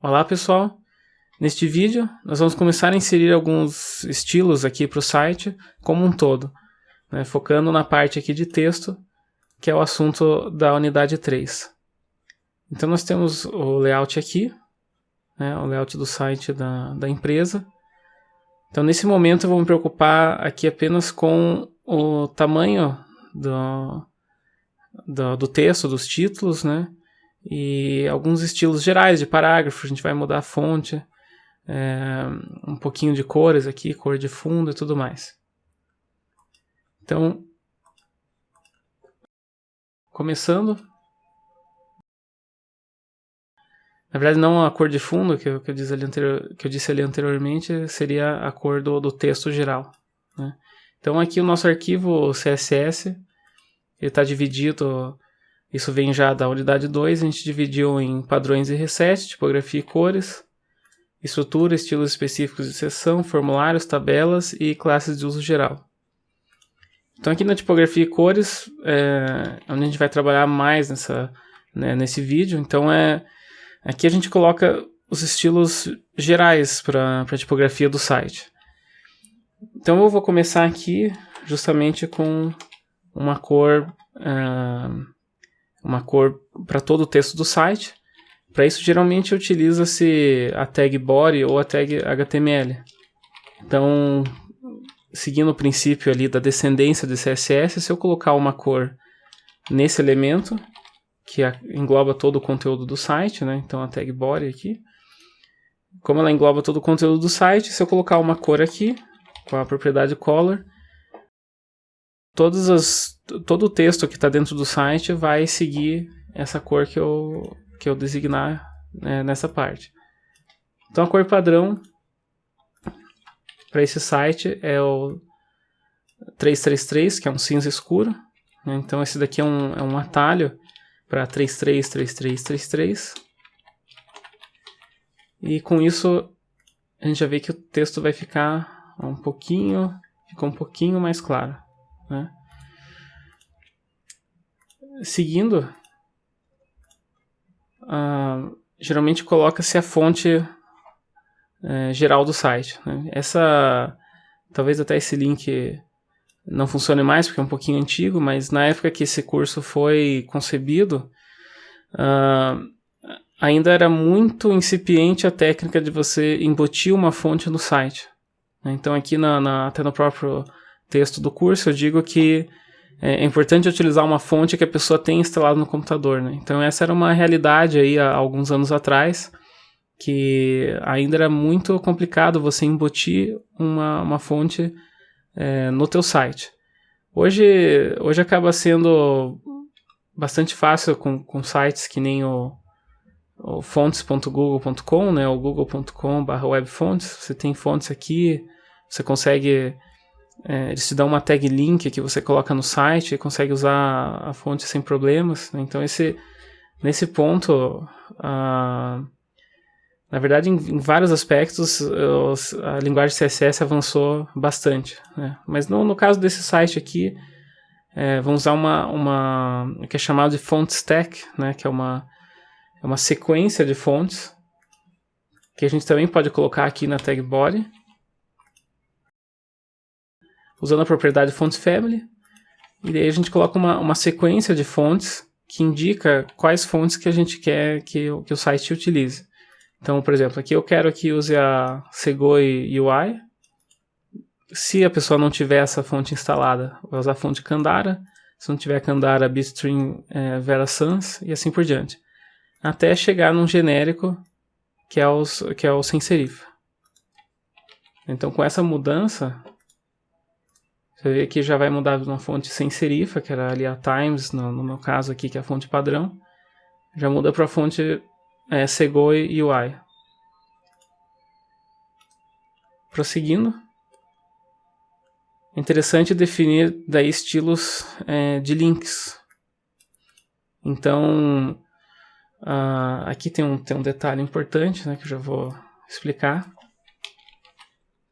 Olá pessoal, neste vídeo nós vamos começar a inserir alguns estilos aqui para o site como um todo, né, focando na parte aqui de texto, que é o assunto da unidade 3. Então nós temos o layout aqui, né, o layout do site da empresa. Então nesse momento eu vou me preocupar aqui apenas com o tamanho do texto, dos títulos, né? E alguns estilos gerais de parágrafo. A gente vai mudar a fonte, um pouquinho de cores aqui, cor de fundo e tudo mais. Então, começando, na verdade não a cor de fundo que eu disse ali anteriormente, seria a cor do texto geral, né? Então aqui o nosso arquivo CSS, ele está dividido. Isso vem já da unidade 2, a gente dividiu em padrões e reset, tipografia e cores, estrutura, estilos específicos de seção, formulários, tabelas e classes de uso geral. Então aqui na tipografia e cores, onde a gente vai trabalhar mais nesse vídeo. Então aqui a gente coloca os estilos gerais para a tipografia do site. Então eu vou começar aqui justamente com uma cor para todo o texto do site. Para isso, geralmente utiliza-se a tag body ou a tag HTML. Então, seguindo o princípio ali da descendência de CSS, se eu colocar uma cor nesse elemento, que engloba todo o conteúdo do site, né? Então a tag body aqui, como ela engloba todo o conteúdo do site, se eu colocar uma cor aqui, com a propriedade color, todo o texto que está dentro do site vai seguir essa cor que eu designar, né, nessa parte. Então a cor padrão para esse site é o 333, que é um cinza escuro, né? Então esse daqui é um atalho para 333333. E com isso a gente já vê que o texto vai ficar um pouquinho mais claro, né? Seguindo, geralmente coloca-se a fonte geral do site, né? Talvez até esse link não funcione mais porque é um pouquinho antigo, mas na época que esse curso foi concebido, ainda era muito incipiente a técnica de você embutir uma fonte no site. Então aqui até no próprio texto do curso eu digo que é importante utilizar uma fonte que a pessoa tenha instalado no computador, né? Então essa era uma realidade aí há alguns anos atrás, que ainda era muito complicado você embutir uma fonte no teu site. Hoje acaba sendo bastante fácil com sites que nem o fonts.google.com, né? O google.com/webfonts. Você tem fontes aqui, você consegue... eles te dão uma tag link que você coloca no site e consegue usar a fonte sem problemas, né? Então nesse ponto, na verdade em vários aspectos a linguagem CSS avançou bastante, né? Mas no caso desse site aqui, vamos usar uma que é chamada de font stack, né? Que é uma sequência de fontes que a gente também pode colocar aqui na tag body, usando a propriedade font family, e daí a gente coloca uma sequência de fontes que indica quais fontes que a gente quer que o site utilize. Então, por exemplo, aqui eu quero que use a Segoe UI. Se a pessoa não tiver essa fonte instalada, vai usar a fonte Candara. Se não tiver Candara, Bitstream, Vera Sans e assim por diante. Até chegar num genérico que é o sem serifa. Então, com essa mudança, você vê que já vai mudar de uma fonte sem serifa, que era ali a Times, no meu caso aqui, que é a fonte padrão. Já muda para a fonte Segoe UI. Prosseguindo. É interessante definir daí estilos de links. Então, aqui tem um detalhe importante, né, que eu já vou explicar.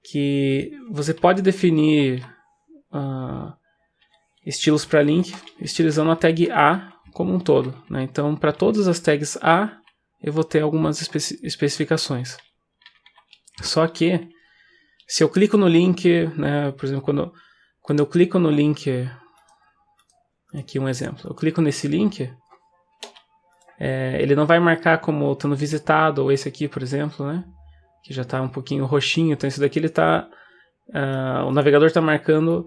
Que você pode definir estilos para link, estilizando a tag A como um todo, né? Então, para todas as tags A, eu vou ter algumas especificações. Só que, se eu clico no link, né, por exemplo, quando eu clico no link, aqui um exemplo, eu clico nesse link, ele não vai marcar como estando visitado, ou esse aqui, por exemplo, né, que já está um pouquinho roxinho, então esse daqui ele tá, o navegador está marcando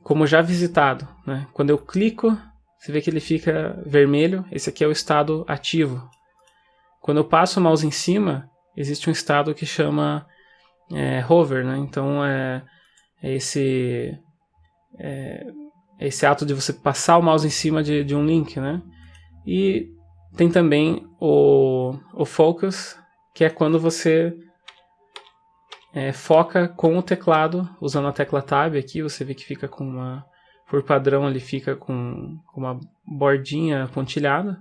como já visitado, né? Quando eu clico, você vê que ele fica vermelho, esse aqui é o estado ativo. Quando eu passo o mouse em cima, existe um estado que chama hover, né? Então esse ato de você passar o mouse em cima de um link, né? E tem também o focus, que é quando você foca com o teclado, usando a tecla Tab aqui, você vê que fica com por padrão ele fica com uma bordinha pontilhada,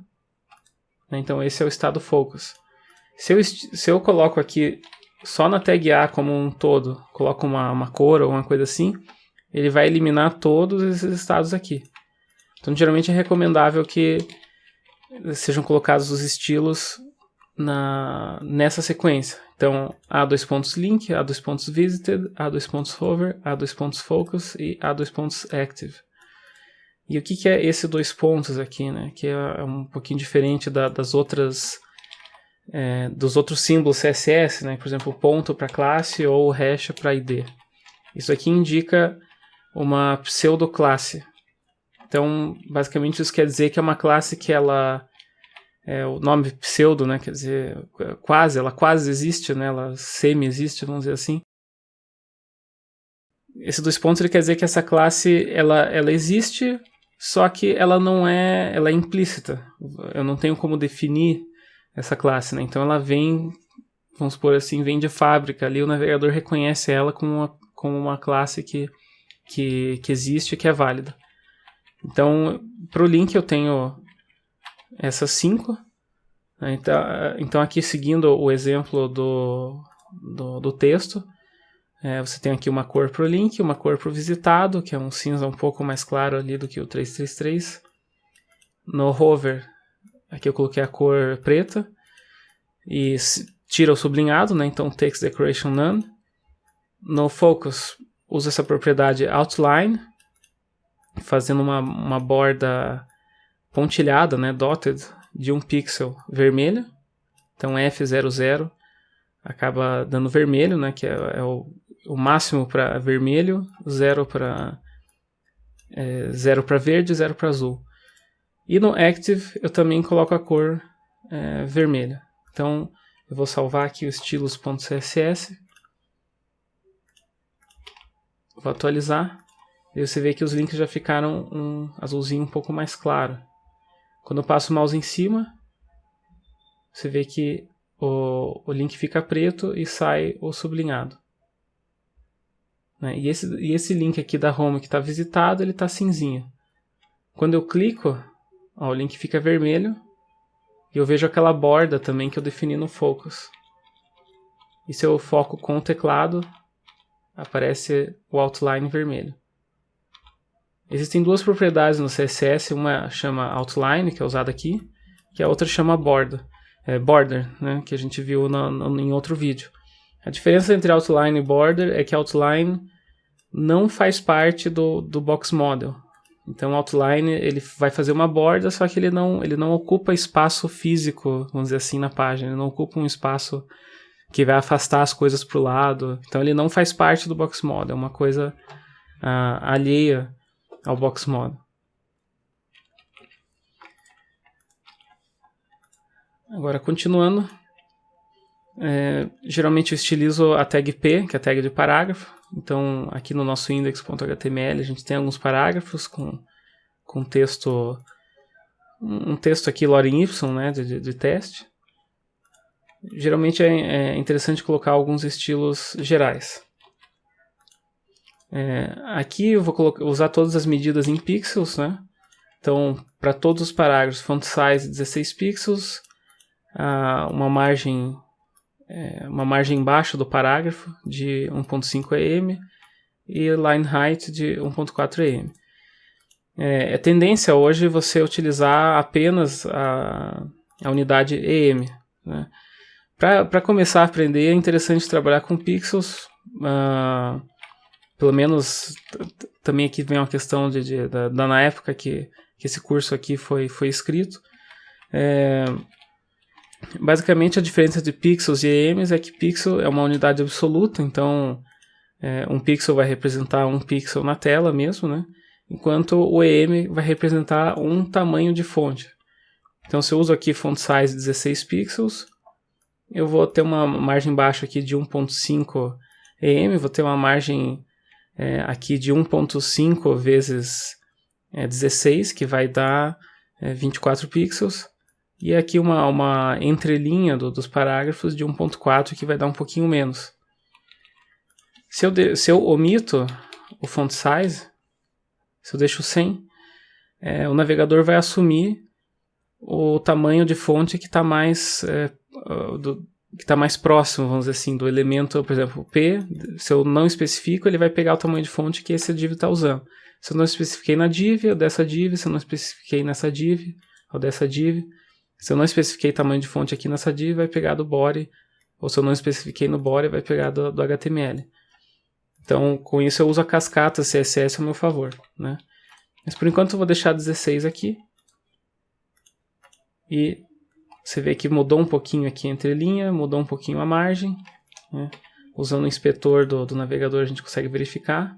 né? Então esse é o estado focus. Se eu coloco aqui só na tag A como um todo, coloco uma cor ou uma coisa assim, ele vai eliminar todos esses estados aqui. Então geralmente é recomendável que sejam colocados os estilos nessa sequência. Então, A::link, A::visited, A::hover, A::focus e A::active. E o que é esse 2 pontos aqui, né? Que é um pouquinho diferente dos outros símbolos CSS, né? Por exemplo, o ponto para classe ou o hash para ID. Isso aqui indica uma pseudoclasse. Então, basicamente isso quer dizer que é uma classe que ela... o nome pseudo, né, quer dizer, ela quase existe, né, ela semi-existe, vamos dizer assim. Esse 2 pontos ele quer dizer que essa classe ela existe, só que ela é implícita. Eu não tenho como definir essa classe, né? Então ela vem, vamos supor assim, vem de fábrica. Ali o navegador reconhece ela como uma classe que existe e que é válida. Então, para o link eu tenho essas 5. Então aqui seguindo o exemplo do texto, você tem aqui uma cor para o link, uma cor para o visitado, que é um cinza um pouco mais claro ali do que o 333. No hover, aqui eu coloquei a cor preta e tira o sublinhado, né? Então text decoration none. No focus, usa essa propriedade outline, fazendo uma borda pontilhada, né, dotted, de 1 pixel vermelho. Então F00 acaba dando vermelho, né, que é o máximo para vermelho, 0 para verde, 0 para azul. E no active eu também coloco a cor vermelha. Então eu vou salvar aqui o estilos.css, vou atualizar, e você vê que os links já ficaram um azulzinho um pouco mais claro. Quando eu passo o mouse em cima, você vê que o link fica preto e sai o sublinhado, né? E esse link aqui da home que está visitado, ele está cinzinho. Quando eu clico, o link fica vermelho e eu vejo aquela borda também que eu defini no focus. E se eu foco com o teclado, aparece o outline vermelho. Existem 2 propriedades no CSS, uma chama outline, que é usada aqui, que a outra chama border, né, que a gente viu em outro vídeo. A diferença entre outline e border é que outline não faz parte do box model. Então outline ele vai fazer uma borda, só que ele não ocupa espaço físico, vamos dizer assim, na página. Ele não ocupa um espaço que vai afastar as coisas para o lado. Então ele não faz parte do box model, é uma coisa alheia ao box model. Agora, continuando, geralmente eu estilizo a tag P, que é a tag de parágrafo. Então, aqui no nosso index.html a gente tem alguns parágrafos com texto, um texto aqui lorem y, né, de teste. Geralmente é interessante colocar alguns estilos gerais. Aqui eu vou usar todas as medidas em pixels, né? Então, para todos os parágrafos, font size 16 pixels, uma margem embaixo do parágrafo de 1.5 em e line height de 1.4 em. É tendência hoje você utilizar apenas a unidade em, né? Para começar a aprender, é interessante trabalhar com pixels. Pelo menos, também aqui vem uma questão na época que esse curso aqui foi escrito. Basicamente, a diferença de pixels e EMs é que pixel é uma unidade absoluta, então um pixel vai representar um pixel na tela mesmo, né? Enquanto o EM vai representar um tamanho de fonte. Então, se eu uso aqui font size 16 pixels, eu vou ter uma margem baixa aqui de 1.5 EM, vou ter uma margem aqui de 1.5 vezes 16, que vai dar 24 pixels, e aqui uma entrelinha dos parágrafos de 1.4, que vai dar um pouquinho menos. Se eu omito o font size, se eu deixo 100, o navegador vai assumir o tamanho de fonte que está mais próximo, vamos dizer assim, do elemento, por exemplo, P. Se eu não especifico, ele vai pegar o tamanho de fonte que esse div está usando. Se eu não especifiquei na div, eu dessa div. Se eu não especifiquei nessa div, eu dessa div. Se eu não especifiquei tamanho de fonte aqui nessa div, vai pegar do body. Ou se eu não especifiquei no body, vai pegar do HTML. Então, com isso eu uso a cascata CSS a meu favor, né? Mas por enquanto eu vou deixar 16 aqui. E você vê que mudou um pouquinho aqui a entrelinha, mudou um pouquinho a margem, né? Usando o inspetor do navegador a gente consegue verificar.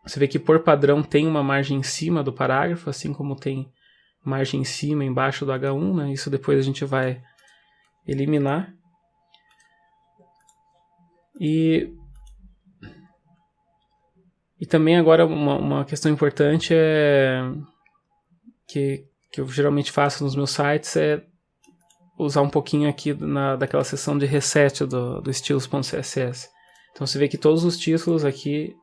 Você vê que por padrão tem uma margem em cima do parágrafo, assim como tem margem em cima e embaixo do H1, né? Isso depois a gente vai eliminar. E também agora uma questão importante que eu geralmente faço nos meus sites é usar um pouquinho aqui daquela seção de reset do estilos.css. Então você vê que todos os títulos aqui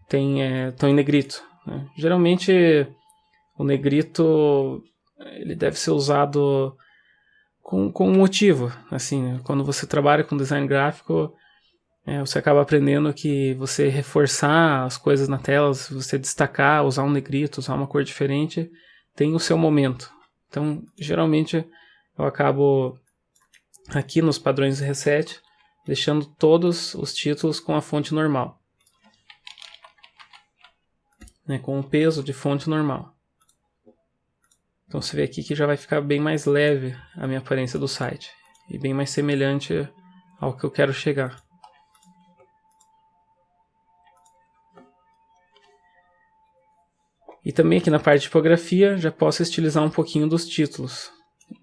estão em negrito, né? Geralmente o negrito ele deve ser usado com um motivo. Assim, né? Quando você trabalha com design gráfico, você acaba aprendendo que você reforçar as coisas na tela, você destacar, usar um negrito, usar uma cor diferente, tem o seu momento. Então, geralmente, eu acabo aqui nos padrões de reset, deixando todos os títulos com a fonte normal, né, com o peso de fonte normal. Então, você vê aqui que já vai ficar bem mais leve a minha aparência do site, e bem mais semelhante ao que eu quero chegar. E também aqui na parte de tipografia já posso estilizar um pouquinho dos títulos.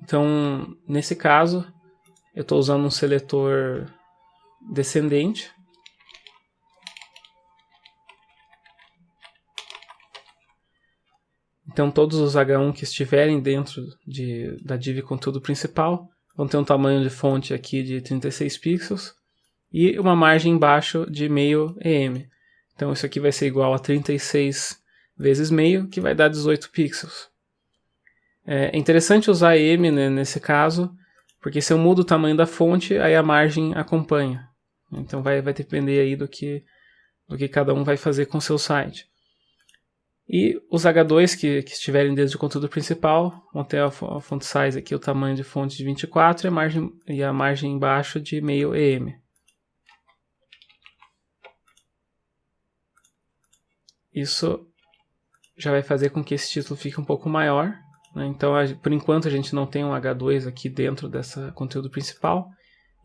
Então, nesse caso, eu estou usando um seletor descendente. Então, todos os H1 que estiverem dentro da div conteúdo principal vão ter um tamanho de fonte aqui de 36 pixels e uma margem embaixo de meio EM. Então, isso aqui vai ser igual a 36 vezes meio, que vai dar 18 pixels. É interessante usar EM, né, nesse caso, porque se eu mudo o tamanho da fonte, aí a margem acompanha. Então vai depender aí do que cada um vai fazer com o seu site. E os H2 que estiverem dentro do conteúdo principal vão ter a font size aqui, o tamanho de fonte de 24 e a margem embaixo de meio EM. Isso já vai fazer com que esse título fique um pouco maior, né? Então, por enquanto, a gente não tem um H2 aqui dentro desse conteúdo principal,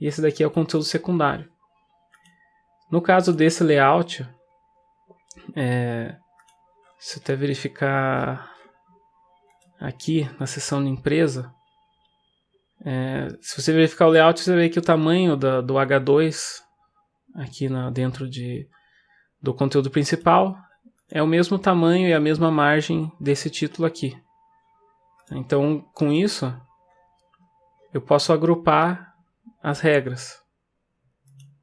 e esse daqui é o conteúdo secundário. No caso desse layout, se eu até verificar aqui na seção de empresa, se você verificar o layout, você vê que o tamanho do H2 aqui dentro do conteúdo principal é o mesmo tamanho e a mesma margem desse título aqui. Então, com isso, eu posso agrupar as regras,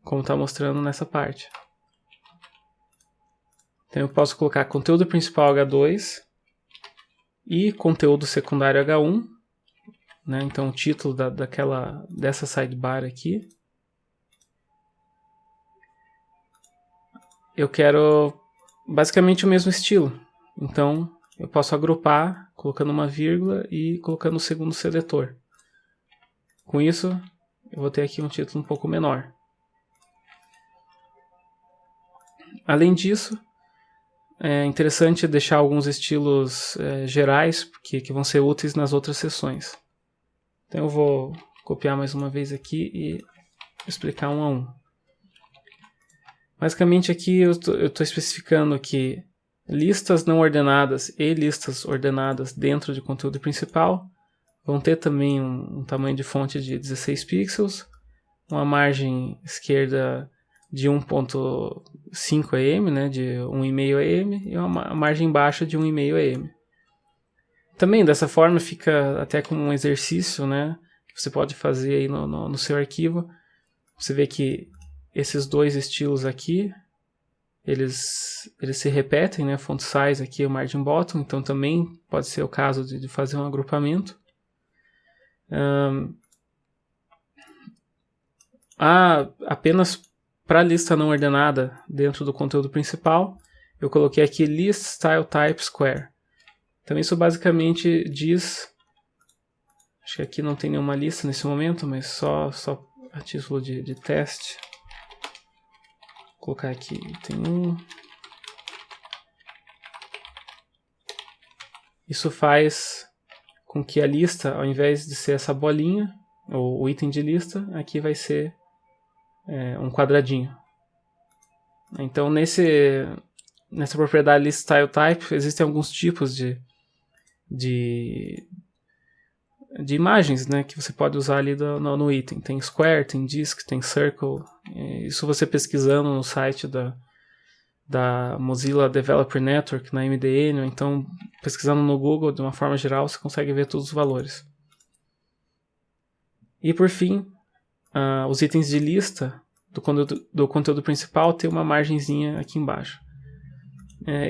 como está mostrando nessa parte. Então, eu posso colocar conteúdo principal H2 e conteúdo secundário H1, né? Então, o título dessa sidebar aqui. Eu quero basicamente o mesmo estilo. Então, eu posso agrupar colocando uma vírgula e colocando o segundo seletor. Com isso, eu vou ter aqui um título um pouco menor. Além disso, é interessante deixar alguns estilos gerais que vão ser úteis nas outras seções. Então eu vou copiar mais uma vez aqui e explicar um a um. Basicamente aqui eu estou especificando que listas não ordenadas e listas ordenadas dentro de conteúdo principal vão ter também um tamanho de fonte de 16 pixels, uma margem esquerda de 1.5 em, né, de 1,5 em, e uma margem baixa de 1,5 em. Também dessa forma fica até como um exercício, né, que você pode fazer aí no seu arquivo. Você vê que esses dois estilos aqui, eles se repetem, né, font size aqui é o margin bottom, então também pode ser o caso de fazer um agrupamento. Apenas para a lista não ordenada dentro do conteúdo principal, eu coloquei aqui list style type square. Então isso basicamente diz, acho que aqui não tem nenhuma lista nesse momento, mas só a título de teste. Vou colocar aqui, tem um. Isso faz com que a lista, ao invés de ser essa bolinha, ou o item de lista, aqui vai ser um quadradinho. Então nessa propriedade list style type existem alguns tipos de imagens, né, que você pode usar ali no item. Tem square, tem disk, tem circle. Isso você pesquisando no site da Mozilla Developer Network, na MDN, ou então pesquisando no Google, de uma forma geral, você consegue ver todos os valores. E por fim, os itens de lista do conteúdo principal tem uma margenzinha aqui embaixo.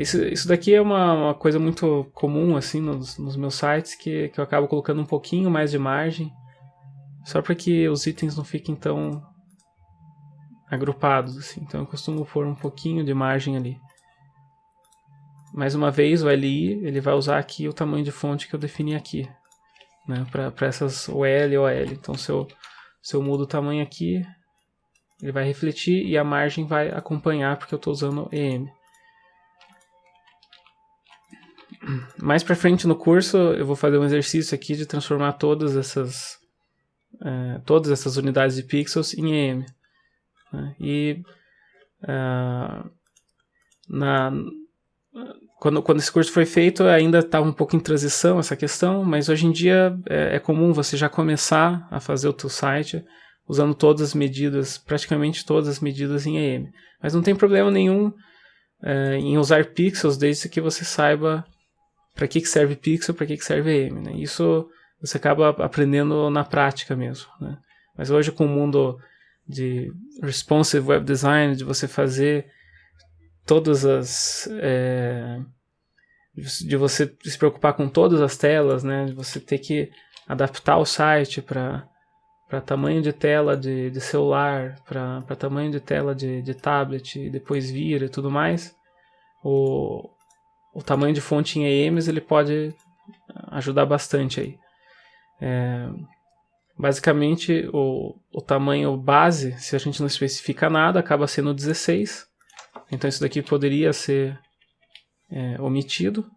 Isso daqui é uma coisa muito comum assim, nos meus sites, que eu acabo colocando um pouquinho mais de margem, só para que os itens não fiquem tão agrupados. Assim. Então eu costumo pôr um pouquinho de margem ali. Mais uma vez, o LI ele vai usar aqui o tamanho de fonte que eu defini aqui, né, para essas OL e OL. Então se eu mudo o tamanho aqui, ele vai refletir e a margem vai acompanhar, porque eu estou usando EM. Mais para frente no curso eu vou fazer um exercício aqui de transformar todas essas unidades de pixels em EM. E quando esse curso foi feito ainda estava um pouco em transição essa questão, mas hoje em dia é comum você já começar a fazer o teu site usando todas as medidas, praticamente todas as medidas em EM. Mas não tem problema nenhum em usar pixels desde que você saiba para que serve pixel, para que serve EM. Né? Isso você acaba aprendendo na prática mesmo. Né? Mas hoje com o mundo de responsive web design, de você fazer todas as... de você se preocupar com todas as telas, né? De você ter que adaptar o site para tamanho de tela de celular, para tamanho de tela de tablet, e depois vira e tudo mais, o tamanho de fonte em EMs ele pode ajudar bastante aí. Basicamente o tamanho base, se a gente não especifica nada, acaba sendo 16. Então isso daqui poderia ser omitido,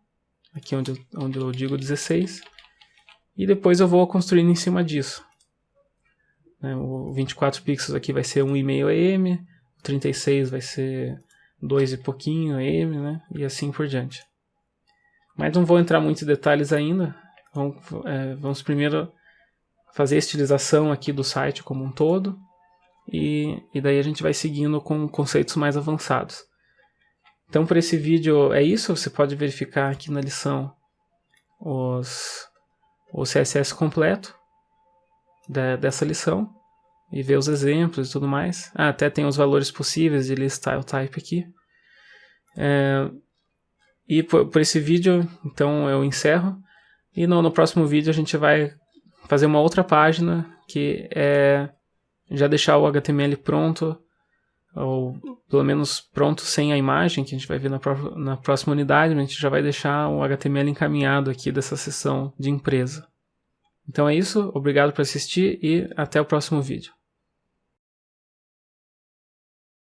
aqui onde eu digo 16, e depois eu vou construindo em cima disso. O 24 pixels aqui vai ser 1,5 em, o 36 vai ser 2 e pouquinho em, né? E assim por diante. Mas não vou entrar muito em detalhes ainda, vamos primeiro fazer a estilização aqui do site como um todo, e daí a gente vai seguindo com conceitos mais avançados. Então, por esse vídeo é isso. Você pode verificar aqui na lição o CSS completo dessa lição e ver os exemplos e tudo mais. Até tem os valores possíveis de list style type aqui. E por esse vídeo, então, eu encerro. E no próximo vídeo a gente vai fazer uma outra página, que é já deixar o HTML pronto, ou pelo menos pronto sem a imagem, que a gente vai ver na próxima unidade, mas a gente já vai deixar o HTML encaminhado aqui dessa seção de empresa. Então é isso, obrigado por assistir e até o próximo vídeo.